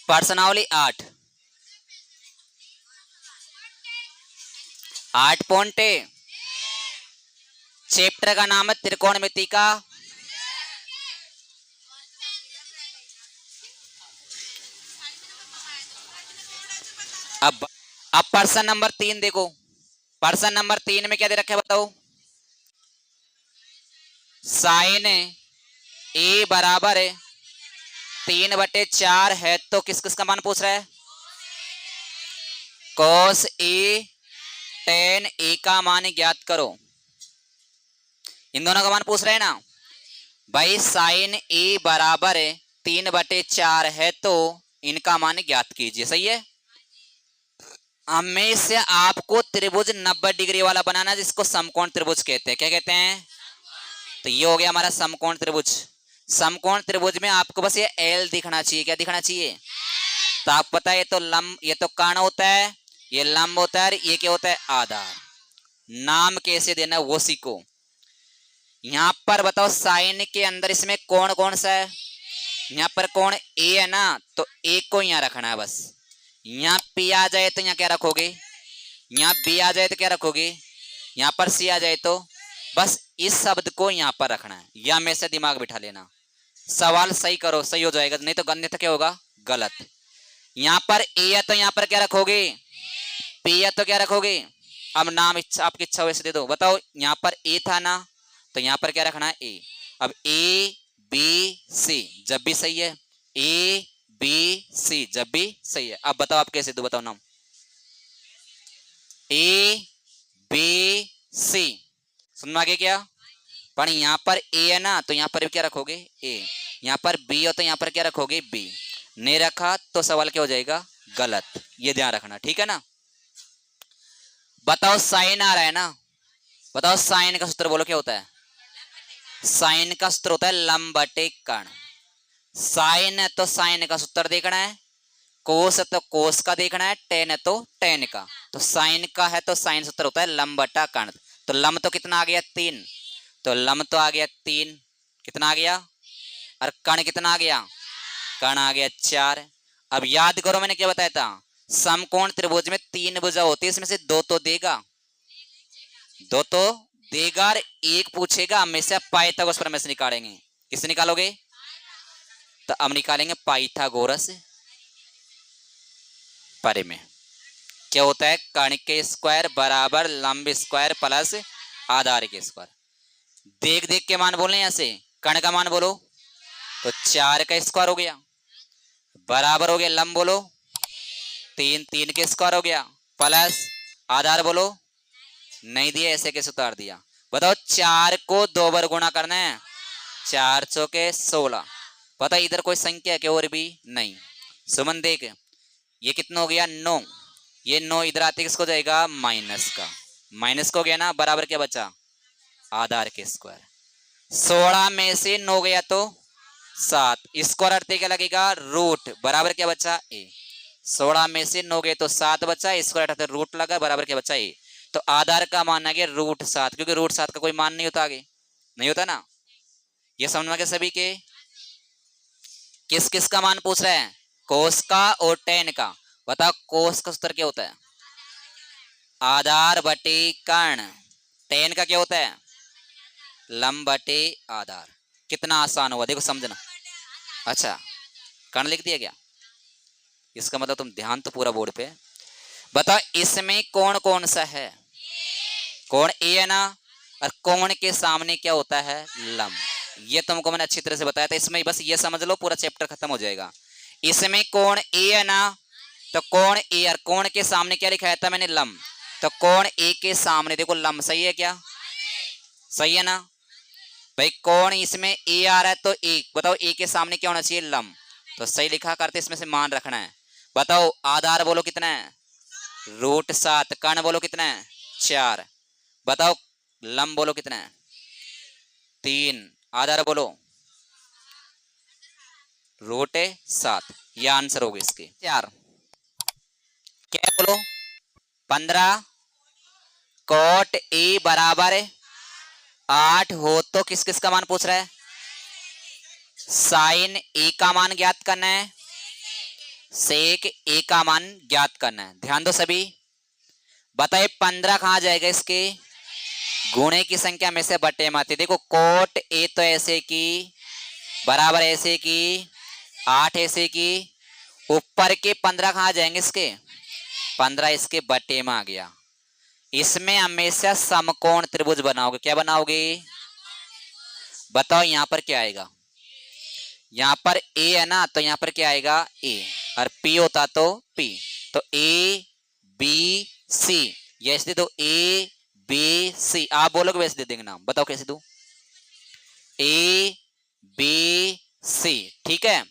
प्रश्नावली 8। 8 चैप्टर का नाम है त्रिकोणमिति का। अब प्रश्न नंबर 3 देखो। प्रश्न नंबर 3 में क्या दे रखा है बताओ। साइन ए बराबर 3/4 है तो किस किस का मान पूछ रहा है। कॉस ए टेन ए का मान ज्ञात करो। इन दोनों का मान पूछ रहे हैं ना भाई। साइन ए बराबर 3/4 है तो इनका मान ज्ञात कीजिए। सही है। हमें से आपको त्रिभुज 90 डिग्री वाला बनाना जिसको समकोण त्रिभुज कहते हैं। क्या कहते हैं। तो ये हो गया हमारा समकोण त्रिभुज। समकोण त्रिभुज में आपको बस ये एल दिखना चाहिए। क्या दिखना चाहिए। तो आपको पता है ये तो लंब, ये तो कर्ण होता है, ये लंब होता है, ये क्या होता है आधार। नाम कैसे देना है वो सीखो। यहां पर बताओ साइन के अंदर इसमें कोण कौन सा है। यहां पर कोण ए है ना, तो ए को यहां रखना है बस। यहां पी आ जाए तो यहां क्या रखोगे। यहां बी आ जाए तो क्या रखोगे। यहां पर सी आ जाए तो बस इस शब्द को यहां पर रखना है। या हमेशा दिमाग बिठा लेना। सवाल सही करो सही हो जाएगा, नहीं तो अन्यथा क्या होगा गलत। यहां पर ए है तो यहां पर क्या रखोगे। पी है तो क्या रखोगे। अब नाम इच्छा आपकी इच्छा वैसे दे दो। बताओ यहां पर ए था ना, तो यहां पर क्या रखना है ए। अब ए बी सी जब भी सही है। ए बी सी जब भी सही है। अब बताओ आप कैसे दो बताओ नाम। ए बी सी सुन में आ गया क्या। पर यहां पर ए है ना, तो यहां पर भी क्या रखोगे ए। यहां पर बी हो तो यहां पर क्या रखोगे बी। नहीं रखा तो सवाल क्या हो जाएगा गलत। ये ध्यान रखना ठीक है ना। बताओ साइन आ रहा है ना। बताओ साइन का सूत्र बोलो क्या होता है। साइन का सूत्र होता है लंब बटे कर्ण। साइन है तो साइन का सूत्र देखना है। कोस है तो कोस का देखना है। टेन है तो टेन का। तो साइन का है तो साइन सूत्र होता है लंब बटा कर्ण। तो लंब तो कितना आ गया 3। तो लंब तो आ गया 3। कितना आ गया। और कर्ण कितना आ गया। कर्ण आ गया 4। अब याद करो मैंने क्या बताया था। समकोण त्रिभुज में 3 भुजा होती है, इसमें से 2 तो देगा। 2 तो देगा और 1 पूछेगा। हमेशा पाइथागोरस प्रमेय से निकालेंगे। किससे निकालोगे। तो अब निकालेंगे पाइथागोरस प्रमेय। क्या होता है कर्ण के स्क्वायर बराबर लंब स्क्वायर प्लस आधार के स्क्वायर। देख देख के मान बोलने यहां से। कर्ण का मान बोलो तो 4 का स्क्वायर हो गया बराबर हो गया लंब बोलो 3 के स्क्वायर हो गया प्लस आधार बोलो नहीं दिया ऐसे कैसे उतार दिया। बताओ 4 को 2 बार गुणा करना है। 4 चौके 16। पता इधर कोई संख्या है क्या और भी नहीं। सुमन देख ये कितना हो गया 9। ये 9 इधर आते किसको जाएगा माइनस का। माइनस को गया ना बराबर क्या बचा आधार के स्क्वायर। 16 में से 9 गया तो 7। स्क्वायर अर्थ क्या लगेगा रूट बराबर क्या बचा ए। 16 में से 9 गए तो 7 बचा। स्क्वायर अर्थ रूट लगा बराबर क्या बचा ए। तो आधार का मान आ गया √7 क्योंकि √7 का कोई मान नहीं होता आगे। नहीं होता ना। ये समझ में आ गया सभी के। किस किस का मान पूछ रहे हैं कोस का और टेन का। बताओ कोस का सूत्र क्या होता है आधार बटे कर्ण। टेन का क्या होता है लंब बटे आधार। कितना आसान हुआ देखो समझना। अच्छा कर्ण लिख दिया क्या। इसका मतलब तुम ध्यान तो पूरा बोर्ड पे। बताओ इसमें कौन कौन सा है। कोण ए है ना। और कोण के सामने क्या होता है लंब। ये तुमको मैंने अच्छी तरह से बताया था। इसमें बस ये समझ लो पूरा चैप्टर खत्म हो जाएगा। इसमें कोण ए है ना, तो कोण ए और कोण के सामने क्या लिखाया था मैंने लंब। तो कोण ए के सामने देखो लंब सही है क्या सही है ना भाई। कोण इसमें ए आ रहा है तो ए बताओ ए के सामने क्या होना चाहिए लंब। तो सही लिखा करते इसमें से मान रखना है। बताओ आधार बोलो कितना है √7। कर्ण बोलो कितना है 4। बताओ लंब बोलो कितना है 3। आधार बोलो √7। यह आंसर होगा इसके 4। क्या बोलो 15। कोट ए बराबर 8 हो तो किस किस का मान पूछ रहा है साइन ए का मान ज्ञात करना है। सेक ए का मान ज्ञात करना है। ध्यान दो सभी, बताइए 15 कहाँ जाएगा इसके गुणे की संख्या में से बटे में आती है। देखो कोट ए तो ऐसे की बराबर ऐसे की 8 ऐसे की, ऊपर के 15 कहाँ जाएंगे इसके 15 इसके बटे में आ गया। इसमें हमेशा समकोण त्रिभुज बनाओगे। क्या बनाओगे बताओ, यहां पर क्या आएगा, यहां पर ए है ना तो यहां पर क्या आएगा ए, और पी होता तो पी, तो ए बी सी, ये ऐसे दो ए बी सी। आप बोलोगे वैसे दे देंगे नाम, बताओ कैसे दो ए बी सी। ठीक है,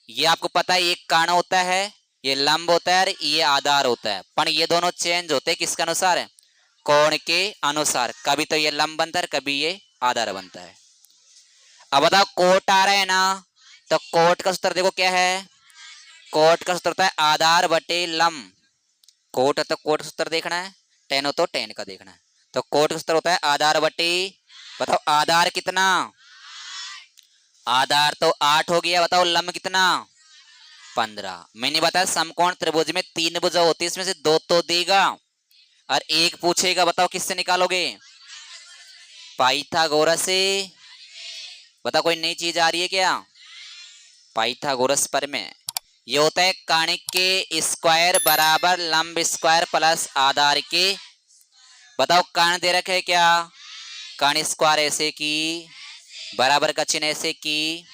ये आपको पता है, एक कर्ण होता है, ये लंब होता है और ये आधार होता है, पर ये दोनों चेंज होते हैं किसके अनुसार है कोण के अनुसार। कभी तो ये लंब बनता है, कभी ये आधार बनता है। अब बताओ कोट आ रहा है ना, तो कोट का सूत्र देखो क्या है, कोट का सूत्र होता है आधार बटे लंब। कोट है तो कोट का सूत्र देखना है, टेन हो तो टेन का देखना है। तो कोट का सूत्र होता है आधार बटे, बताओ आधार कितना, आधार तो 8 हो गया, बताओ लंब कितना 15। मैंने बताया समकोण त्रिभुज में 3 भुजा होती है, इसमें से 2 तो देगा और 1 पूछेगा। बताओ किससे निकालोगे पाइथागोरस से। बताओ कोई नई चीज आ रही है क्या, पाइथागोरस पर में ये होता है कर्ण के स्क्वायर बराबर लंब स्क्वायर प्लस आधार के। बताओ कर्ण दे रखे है क्या, कर्ण स्क्वायर ऐसे की बराबर का चिन्ह ऐसे की,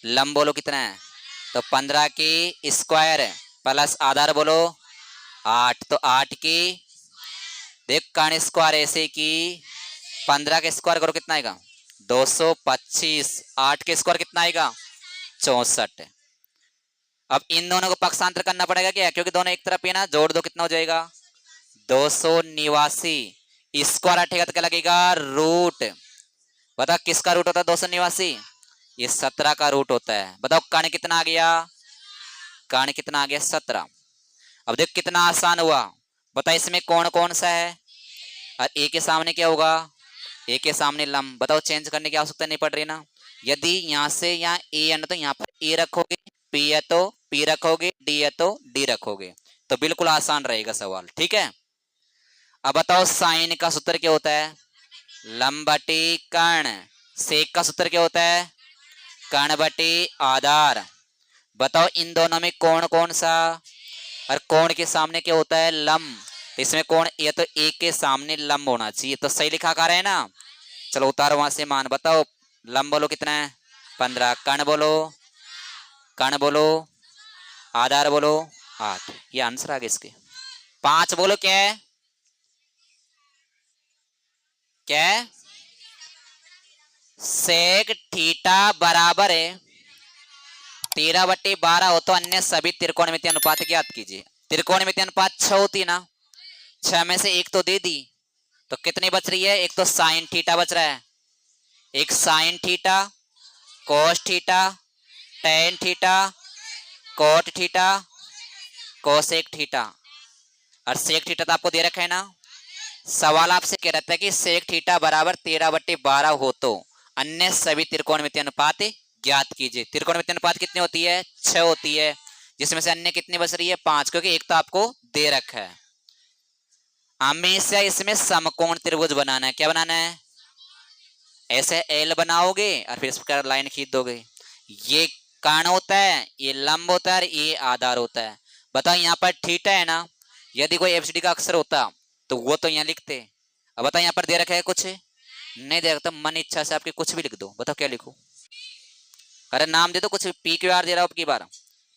लंब बोलो कितना है तो 15 के स्क्वायर प्लस आधार बोलो 8, तो 8 की देख कर्ण स्क्वायर ऐसे की 15 के स्क्वायर करो कितना आएगा 225, 8 के स्क्वायर कितना आएगा 64। अब इन दोनों को पक्षांतर करना पड़ेगा क्या, क्योंकि दोनों एक तरफ है ना, जोड़ दो कितना हो जाएगा 289। स्क्वायर हटेगा तो क्या लगेगा रूट। बताओ किसका रूट होता है 289, ये 17 का रूट होता है। बताओ कर्ण कितना आ गया, कर्ण कितना आ गया 17। अब देख कितना आसान हुआ, बताओ इसमें कौन कौन सा है, और ए के सामने क्या होगा ए के सामने लंब। बताओ चेंज करने की आवश्यकता नहीं पड़ रही ना, यदि यहां से यहाँ ए है ना तो यहाँ पर ए रखोगे, पी है तो पी रखोगे, डी है तो डी रखोगे, तो बिल्कुल आसान रहेगा सवाल। ठीक है, अब बताओ साइन का सूत्र क्या होता है लंब बटे कर्ण, सेक का सूत्र क्या होता है कर्ण बटे आधार। बताओ इन दोनों में कोण कौन सा, और कोण के सामने क्या होता है लंब, तो इसमें कोण ये तो एक के सामने लंब होना चाहिए, तो सही लिखा कर रहे हैं ना। चलो उतारो वहां से मान, बताओ लंब बोलो कितना है 15, कर्ण बोलो, कर्ण बोलो, आधार बोलो 8, ये आंसर आ गया इसके। 5 बोलो क्या है, क्या है सेक थीटा बराबर है 13/12 हो तो अन्य सभी त्रिकोणमितीय अनुपात ज्ञात कीजिए। त्रिकोणमितीय अनुपात 6 होती है ना, 6 में से एक तो दे दी, तो कितनी बच रही है, एक तो साइन थीटा बच रहा है, एक sine theta, cos theta, tan theta, cot theta, cosec theta, और सेक थीटा तो आपको दे रखा है ना। सवाल आपसे कह रहा था कि सेक थीटा बराबर 13/12 हो तो अन्य सभी त्रिकोणमितीय अनुपात ज्ञात कीजिए। त्रिकोणमितीय अनुपात कितनी होती है 6 होती है, जिसमें से अन्य कितनी बच रही है 5, क्योंकि एक तो आपको दे रखा है। हमेशा इसमें समकोण त्रिभुज बनाना है। क्या बनाना है, ऐसे एल बनाओगे और फिर इस प्रकार लाइन खींच दोगे। ये कर्ण होता है, ये लंब होता है और ये आधार होता है। बताओ यहाँ पर थीटा है ना, यदि कोई एफसीडी का अक्षर होता तो वो तो यहाँ लिखते। अब बताओ यहाँ पर दे रखा है कुछ नहीं दे रखा, तो मन इच्छा से आपके कुछ भी लिख दो। बताओ क्या लिखो, अरे नाम दे दो कुछ, पी क्यू आर दे रहा हूं आपकी बार,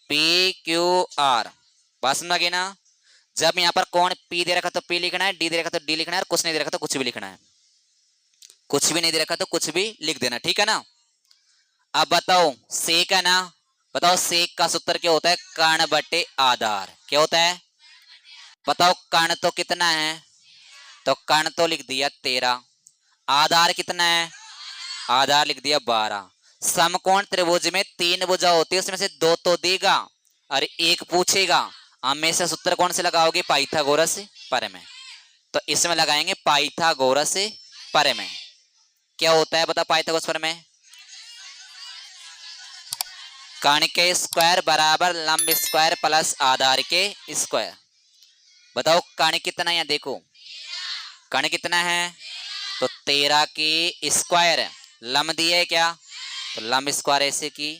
पी क्यू आर, बात समझ गई ना। जब यहाँ पर कौन पी दे रखा तो पी लिखना है, डी दे रखा तो डी लिखना है, और कुछ नहीं दे रखा तो कुछ भी लिखना है, कुछ भी नहीं दे रखा तो कुछ भी लिख देना। ठीक है ना। अब बताओ सेक है ना, बताओ सेक का सूत्र क्या होता है कर्ण बटे आधार। क्या होता है बताओ, कर्ण तो कितना है तो कर्ण तो लिख दिया 13, आधार कितना है आधार लिख दिया 12। समकोण त्रिभुज में 3 भुजा होती है, उसमें से 2 तो देगा और 1 पूछेगा। हमेशा सूत्र कौन से लगाओगे पाइथागोरस परमेय, तो इसमें लगाएंगे पाइथागोरस परमेय। क्या होता है बता पाइथागोरस परमेय, कर्ण के स्क्वायर बराबर लंब स्क्वायर प्लस आधार के स्क्वायर। बताओ कर्ण कितना है, यहाँ देखो कर्ण कितना है, तो 13 की स्क्वायर है, लंब दिए क्या, तो लंब स्क्वायर ऐसे की,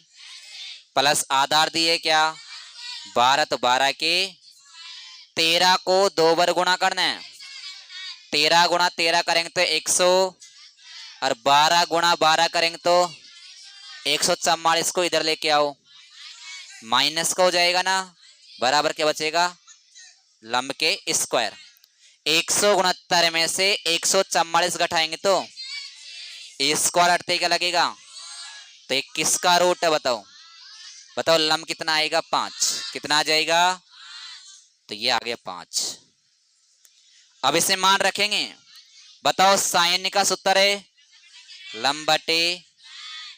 प्लस आधार दिए क्या 12, तो 12 के 13 को 2 बार गुणा करना है, 13 गुणा 13 करेंगे तो 100, और 12 गुणा 12 करेंगे तो 144 को इधर लेके आओ, माइनस का हो जाएगा ना, बराबर क्या बचेगा लंब के स्क्वायर। 169 में से 144 घटाएंगे तो स्क्वायर हटते क्या लगेगा, तो ये किसका रूट है बताओ, बताओ लंब कितना आएगा 5, कितना आ जाएगा, तो ये आ गया 5। अब इसे मान रखेंगे, बताओ साइन का सूत्र है लंब बटे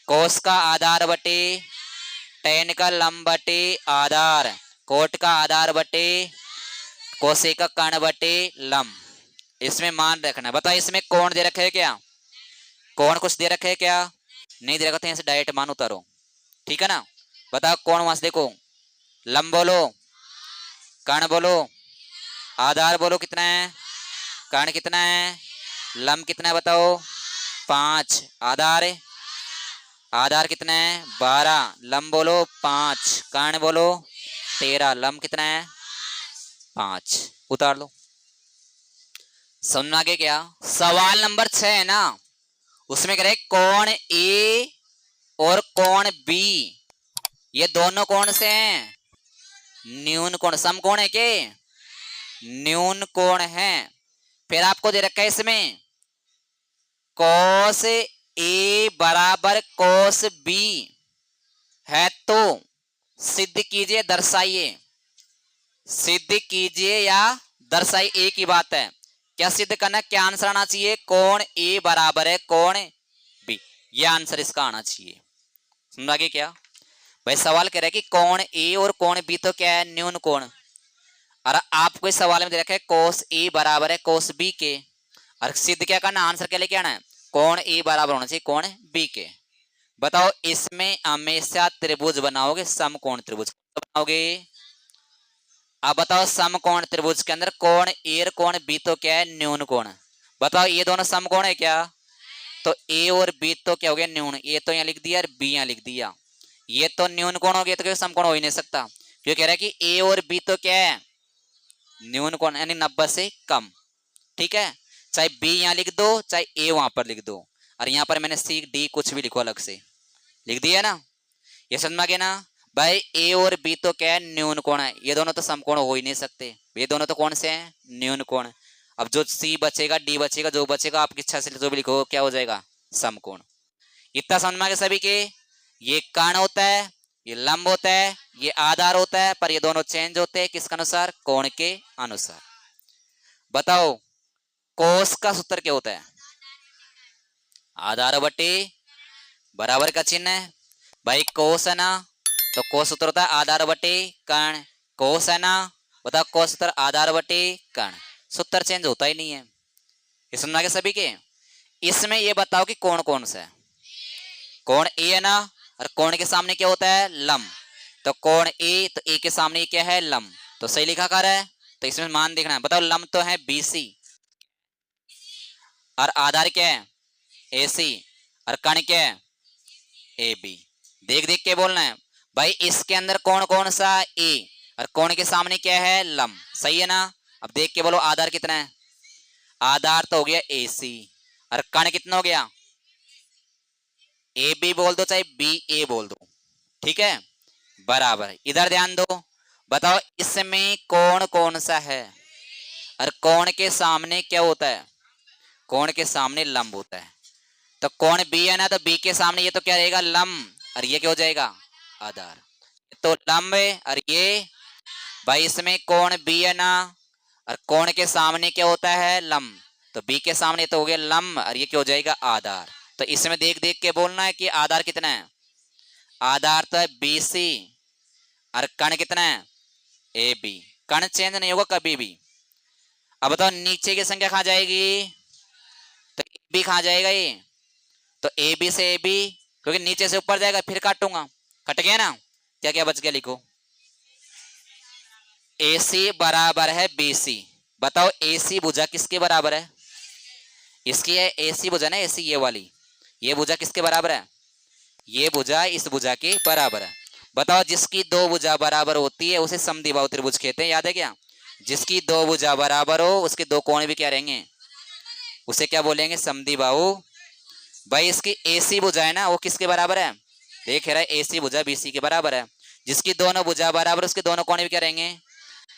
कोस का आधार बटे टेन का लंब बटे आधार, कोट का आधार बटे कोसे का कर्ण बटे लंब। इसमें मान रखना है। बताओ इसमें कोण दे रखे है क्या, कोण कुछ दे रखे है क्या, नहीं दे रखा, तो ऐसे डायरेक्ट मान उतारो, ठीक है ना। बताओ कोण वहां से देखो, लंब बोलो, कर्ण बोलो, आधार बोलो कितना है, कर्ण कितना है, लंब कितना है बताओ 5, आधार आधार कितना है 12, लंब बोलो 5, कर्ण बोलो 13, लंब कितना है 5, उतार लो। समझ आगे क्या, सवाल नंबर 6 है ना, उसमें कह रहे कोण ए और कोण बी, ये दोनों कौन से हैं, न्यून कोण, सम कोण है के न्यून कोण है। फिर आपको दे रखा है इसमें कॉस ए बराबर कॉस बी है, तो सिद्ध कीजिए दर्शाइए, सिद्ध कीजिए या दर्शाइए, एक ही बात है, क्या सिद्ध करना, क्या आंसर आना चाहिए, कोण ए बराबर है कोण बी, ये आंसर इसका आना चाहिए। समझ आगे क्या, भाई सवाल कह रहा है कि कोण ए और कोण बी तो क्या है न्यून कोण, और आपको इस सवाल में दे रखा है कोस ए बराबर है कोस बी के, और सिद्ध क्या करना, आंसर क्या लेके आना है, कोण ए बराबर होना चाहिए कोण बी के। बताओ इसमें हमेशा त्रिभुज बनाओगे, समकोण त्रिभुज बनाओगे। अब बताओ समकोण त्रिभुज के अंदर कोण ए और कोण बी तो क्या है न्यून कोण, बताओ ये दोनों समकोण है क्या, तो ए और बी तो क्या हो गया न्यून, ए तो यहाँ लिख दिया और बी यहाँ लिख दिया, ये तो न्यून कोण हो गया, तो समकोण हो ही नहीं सकता, क्यों कह रहा है कि ए और बी तो क्या है न्यून कोण यानी 90 से कम, ठीक है, चाहे बी यहाँ लिख दो चाहे ए वहां पर लिख दो, और यहाँ पर मैंने सी डी कुछ भी लिखो अलग से लिख दिया ना, ये समझ में आ गया ना। भाई ए और बी तो क्या है न्यून कोण है, ये दोनों तो समकोण हो ही नहीं सकते, ये दोनों तो कौन से हैं न्यून कोण। अब जो सी बचेगा डी बचेगा, जो बचेगा आपकी इच्छा से जो भी लिखो क्या हो जाएगा समकोण। इतना समझ में आ गया सभी के, ये कर्ण होता है, ये लंब होता है, ये आधार होता है, पर ये दोनों चेंज होते हैं किसके अनुसार, कोण के अनुसार। बताओ कोस का सूत्र क्या होता है, आधार बटे बराबर का चिन्ह है, भाई कोस है ना, तो कोस सूत्र होता है आधार बटे कर्ण, कोस है ना, बताओ कोस सूत्र आधार बटे कर्ण, सूत्र चेंज होता ही नहीं है। ये समझ आ गया सभी के। इसमें ये बताओ कि कोण कौन सा है, कोण ए है ना, और कोण के सामने क्या होता है लंब, तो कोण ए, तो ए के सामने क्या है लंब, तो सही लिखा कर है, तो इसमें मान देखना है। बताओ लंब तो है बीसी, और आधार क्या है एसी, और कर्ण क्या है ए बी, देख देख के बोलना है। भाई इसके अंदर कौन कौन सा ए, और कौन के सामने क्या है लंब, सही है ना। अब देख के बोलो आधार कितना है, आधार तो हो गया ए सी, और कर्ण कितना हो गया ए बी बोल दो चाहे बी ए बोल दो, ठीक है बराबर। इधर ध्यान दो, बताओ इसमें कौन कौन सा है, और कौन के सामने क्या होता है, कौन के सामने लंब होता है, तो कौन बी है ना, तो बी के सामने ये तो क्या रहेगा लंब, और ये क्या हो जाएगा आधार, तो लंब है, और ये भाई इसमें कौन बी है ना, और कौन के सामने क्या होता है लंब, तो बी के सामने तो हो गया लंब, और ये क्या हो जाएगा आधार। तो इसमें देख देख के बोलना है कि आधार कितना है, आधार तो है बी सी, और कर्ण कितना है ए बी, कर्ण चेंज नहीं होगा कभी भी। अब बताओ नीचे की संख्या कहां जाएगी, तो ए बी कहां जाएगा ये, तो ए बी से ए बी, क्योंकि नीचे से ऊपर जाएगा फिर काटूंगा, कट गया ना, क्या क्या बच गया, लिखो। AC बराबर है BC। बताओ AC भुजा किसके बराबर है? इसकी है AC भुजा ना, AC ये वाली, ये भुजा किसके बराबर है? ये भुजा इस भुजा के बराबर है। बताओ जिसकी दो भुजा बराबर होती है उसे समद्विबाहु त्रिभुज कहते हैं, याद है क्या? जिसकी दो भुजा बराबर हो उसके दो कोण भी क्या रहेंगे? उसे क्या बोलेंगे? समद्विबाहु। भाई इसकी AC भुजा है ना, वो किसके बराबर है? देख रहा है, AC भुजा BC के बराबर है। जिसकी दोनों भुजा बराबर उसके दोनों कोण भी क्या रहेंगे?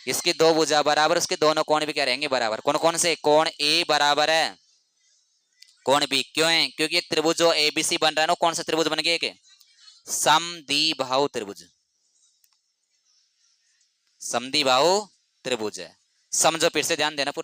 इसकी दो भुजा बराबर उसके दोनों कोण भी क्या रहेंगे? बराबर। कौन कौन से? कोण A बराबर है कोण B। क्यों है? क्योंकि त्रिभुज जो ABC बन रहा है ना, कौन सा त्रिभुज बन गया? समद्विबाहु त्रिभुज। समद्विबाहु त्रिभुज है। समझो, फिर से ध्यान देना पूरा।